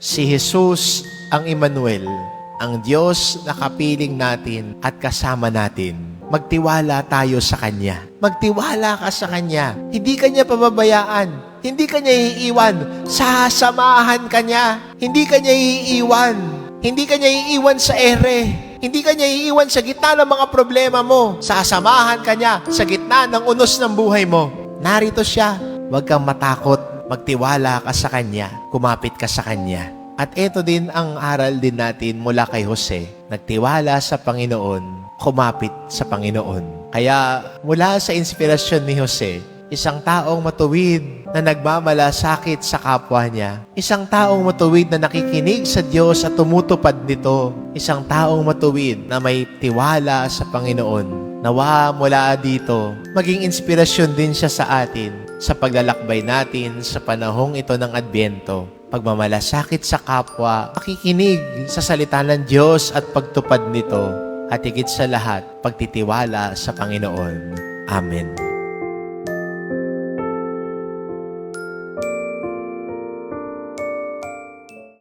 Si Jesus ang Emmanuel, ang Diyos na kapiling natin at kasama natin. Magtiwala tayo sa Kanya. Magtiwala ka sa Kanya. Hindi Kanya pababayaan. Hindi Kanya iiwan. Sasamahan Kanya. Hindi Kanya iiwan. Hindi Kanya iiwan sa ere. Hindi Kanya iiwan sa gitna ng mga problema mo. Sasamahan Kanya sa gitna ng unos ng buhay mo. Narito siya. Huwag kang matakot. Magtiwala ka sa Kanya. Kumapit ka sa Kanya. At ito din ang aral din natin mula kay Jose. Nagtiwala sa Panginoon, kumapit sa Panginoon. Kaya mula sa inspirasyon ni Jose, isang taong matuwid na nagmamalasakit sa kapwa niya. Isang taong matuwid na nakikinig sa Diyos at tumutupad nito. Isang taong matuwid na may tiwala sa Panginoon. Nawa mula dito, maging inspirasyon din siya sa atin sa paglalakbay natin sa panahong ito ng Adbyento. Pagmamalasakit sa kapwa, pakikinig sa salita ng Diyos at pagtupad nito, at higit sa lahat, pagtitiwala sa Panginoon. Amen.